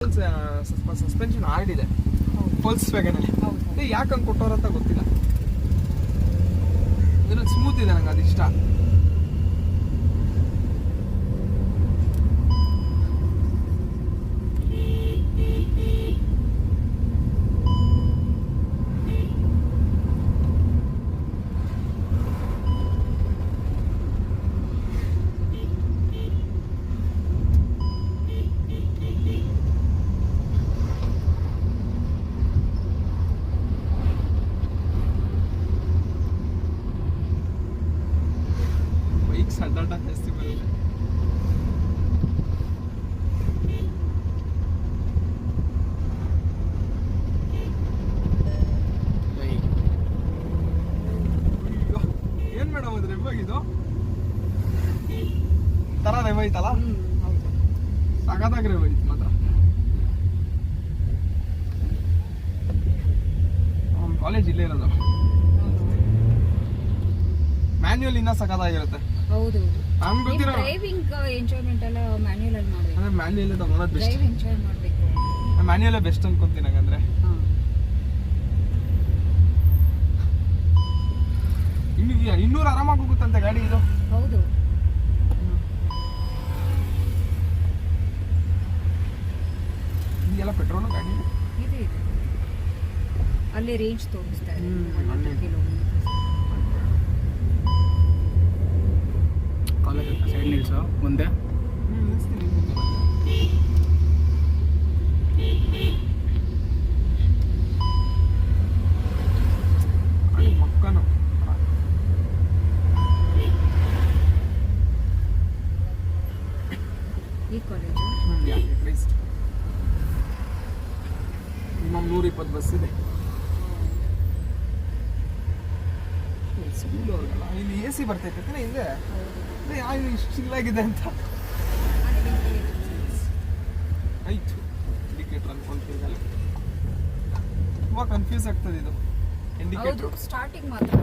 Suspension ಆಡಿದೆ ಫೋಲ್ಸ್ ವ್ಯಾಗನಲ್ಲಿ. ಯಾಕೆ ಹಂಗೆ ಕೊಟ್ಟವ್ರಂತ ಗೊತ್ತಿಲ್ಲ. ಇದ್ರಲ್ಲಿ ಸ್ಮೂತ್ ಇದೆ, ನಂಗೆ ಅದಿಷ್ಟ. ಅಡ್ಡಾಟ ಜಾಸ್ತಿ ಬರುತ್ತೆ. ಏನ್ ಮೇಡಮ್ ಅದು ರೆವ್ವಾಗಿದ್ದು ತರ ರೆವ್ ಐತಲ್ಲ, ಸಗದಾಗ ರೆವ್ ಐತಿ ಮಾತ್ರ. ಕಾಲೇಜ್ ಇಲ್ಲೇ ಇರೋದು. ಮ್ಯಾನ್ಯುಯಲ್ ಇನ್ನ ಸಗದಾಗಿರುತ್ತೆ. ಹೌದು, ನಮ್ಗೆ ಗೊತ್ತಿರೋ ಡ್ರೈವಿಂಗ್ ಎಂಜಾಯ್ಮೆಂಟ್ ಎಲ್ಲ ಮ್ಯಾನ್ಯುಯಲ್ ಅಲ್ಲಿ ಮಾಡಬೇಕು. ಅಂದ್ರೆ ಮ್ಯಾನ್ಯುಯಲ್ ತಗೊಳ್ಳೋದು ಬೆಸ್ಟ್. ಡ್ರೈವ್ ಎಂಜಾಯ್ ಮಾಡಬೇಕು. ಮ್ಯಾನ್ಯುಯಲ್ ಬೆಸ್ಟ್ ಅನ್ಕೊಂತೀನಿ ನಂಗಂದ್ರೆ. ಇನ್ನು 200 ಆರಾಮಾಗಿ ಹೋಗುತ್ತಂತೆ ಗಾಡಿ ಇದು. ಹೌದು, ಇದೆಲ್ಲ ಪೆಟ್ರೋಲ್ ಗಾಡಿ ಇದೆ. ಅಲ್ಲಿ ರೇಂಜ್ ತೋರಿಸ್ತಾ ಇದೆ. ಕಾಲೇಜ್ ಸೈಡ್ ನಿಲ್ಸು ಮುಂದೆ. ಮಕ್ಕನು ಈ ಕಾಲೇಜು ಮಿನಿಮಮ್ 120 ಬಸ್ ಇದೆ. ಇಲ್ಲಿ ಎ ಸಿ ಬರ್ತೈತೆ ಹಿಂದೆ. ಯಾವ ಇಷ್ಟು ಚಿಲ್ಲಾಗಿದೆ ಅಂತ ಆಯ್ತು. ಇಂಡಿಕೇಟರ್ ಅನ್ಕೊಂತೀವಿ, ತುಂಬಾ ಕನ್ಫ್ಯೂಸ್ ಆಗ್ತದೆ ಇದು ಇಂಡಿಕೇಟರ್. ಸ್ಟಾರ್ಟಿಂಗ್ ಮಾತ್ರ